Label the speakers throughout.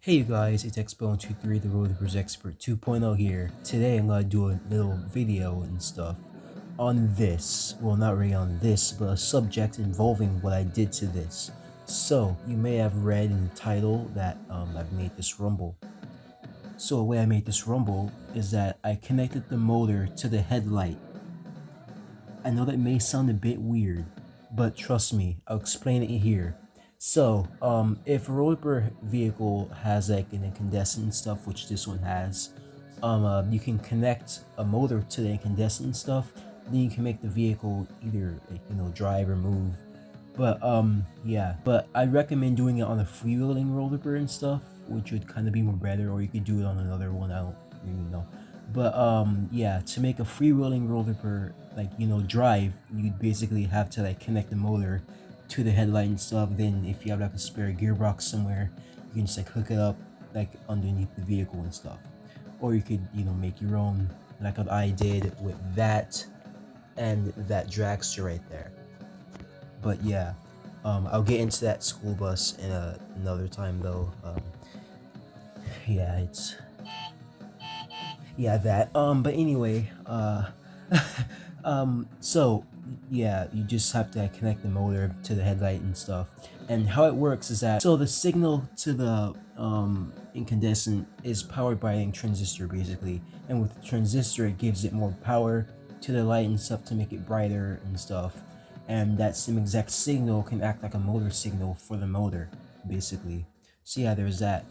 Speaker 1: Hey you guys, it's Xbell123 the Road Rivers Expert 2.0 here. Today I'm gonna do a little video and stuff on this. Well, not really on this, but a subject involving what I did to this. So, you may have read in the title that I've made this rumble. So the way I made this rumble is that I connected the motor to the headlight. I know that may sound a bit weird, but trust me, I'll explain it here. So, if a roller vehicle has like an incandescent stuff, which this one has, you can connect a motor to the incandescent stuff. Then you can make the vehicle either drive or move. But yeah. But I recommend doing it on a freewheeling roller and stuff, which would kind of be more better. Or you could do it on another one. I don't really know. But yeah, to make a freewheeling roller drive, you'd basically have to like connect the motor to the headlight and stuff. Then if you have like a spare gearbox somewhere, you can just like hook it up like underneath the vehicle and stuff. Or you could make your own, like what I did with that and that dragster right there. But yeah, I'll get into that school bus in another time though. Yeah, it's that. But anyway, so yeah, you just have to connect the motor to the headlight and stuff. And how it works is that, so the signal to the incandescent is powered by a transistor basically, and with the transistor it gives it more power to the light and stuff to make it brighter and stuff. And that same exact signal can act like a motor signal for the motor basically. So yeah, there's that.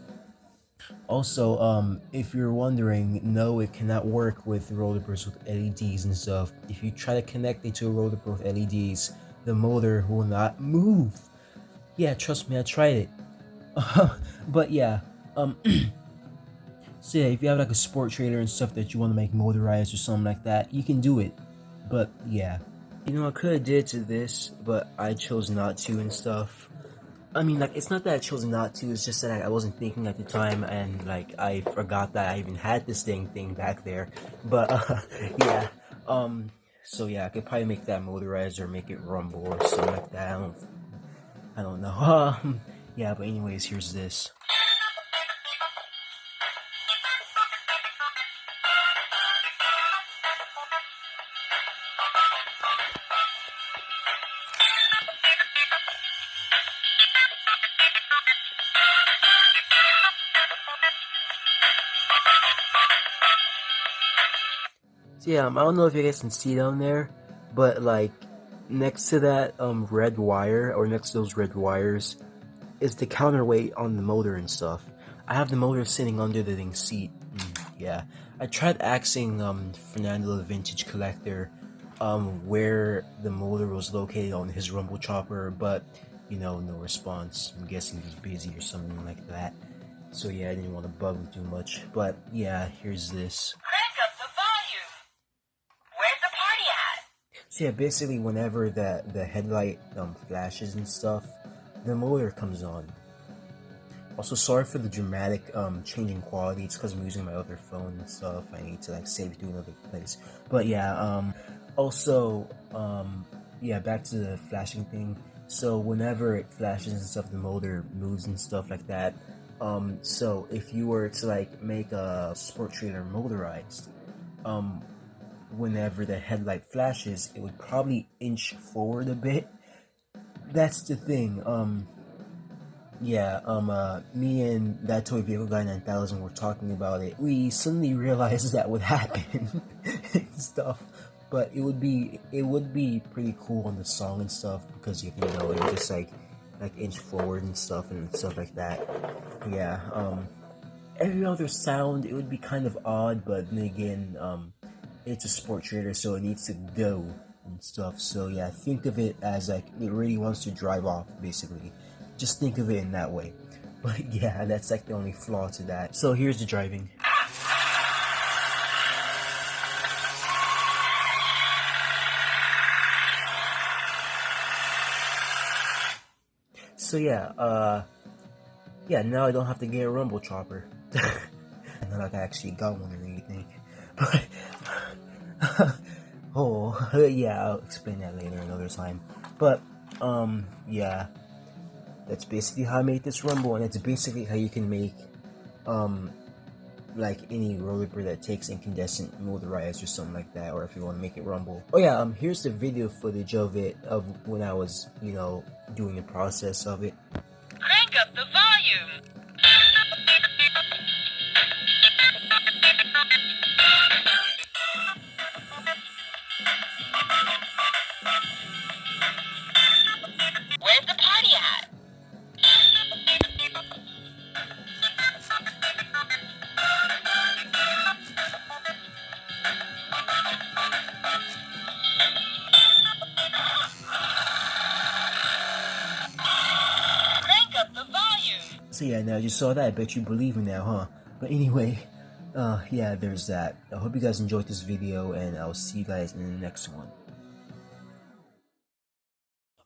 Speaker 1: Also, if you're wondering, no, it cannot work with rollerblades with LEDs and stuff. If you try to connect it to a rollerblade with LEDs, the motor will not move. Yeah, trust me, I tried it. But yeah, so yeah, if you have like a sport trailer and stuff that you want to make motorized or something like that, you can do it. But yeah, I could have did to this, but I chose not to and stuff. I mean, like, it's not that I chose not to, it's just that I wasn't thinking at the time, and, like, I forgot that I even had this thing back there. But, yeah, so yeah, I could probably make that motorized or make it rumble or something like that. I don't know. Yeah, but anyways, here's this. So yeah, I don't know if you guys can see down there, but like next to that red wire, or next to those red wires, is the counterweight on the motor and stuff. I have the motor sitting under the thing seat. Yeah, I tried asking Fernando the vintage collector where the motor was located on his rumble chopper, but no response. I'm guessing he's busy or something like that. So yeah, I didn't want to bug him too much. But yeah, here's this. So yeah, basically whenever the headlight flashes and stuff, the motor comes on. Also, sorry for the dramatic changing quality. It's because I'm using my other phone and stuff. I need to like save it to another place. But yeah, also, yeah, back to the flashing thing. So whenever it flashes and stuff, the motor moves and stuff like that. So if you were to like make a sport trailer motorized, whenever the headlight flashes, it would probably inch forward a bit. That's the thing. Yeah, me and that toy vehicle guy 9000 were talking about it. We suddenly realized that would happen and stuff. But it would be pretty cool on the song and stuff, because it would just like inch forward and stuff like that. Yeah, every other sound, it would be kind of odd, but then again, it's a sport trailer, so it needs to go and stuff. So yeah, think of it as like it really wants to drive off, basically. Just think of it in that way. But yeah, that's like the only flaw to that. So here's the driving. So yeah, yeah, now I don't have to get a rumble chopper. Not like I actually got one or anything. But oh, yeah, I'll explain that later another time. But, yeah, that's basically how I made this rumble, and it's basically how you can make like any rollerblade that takes incandescent motorized or something like that, or if you want to make it rumble. Oh yeah, here's the video footage of it, of when I was, doing the process of it.
Speaker 2: Crank up the volume. Where's the party at? Crank up the volume.
Speaker 1: So yeah, now you saw that, I bet you believe me now, huh? But anyway, yeah, there's that. I hope you guys enjoyed this video, and I'll see you guys in the next one.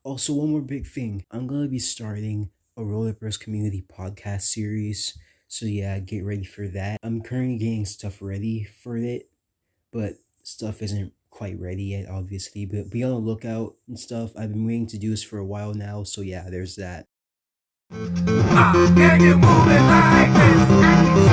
Speaker 1: Also, one more big thing. I'm going to be starting a Rollerburst community podcast series. So yeah, get ready for that. I'm currently getting stuff ready for it, but stuff isn't quite ready yet, obviously. But be on the lookout and stuff. I've been waiting to do this for a while now, so yeah, there's that.
Speaker 3: Can you move it like this?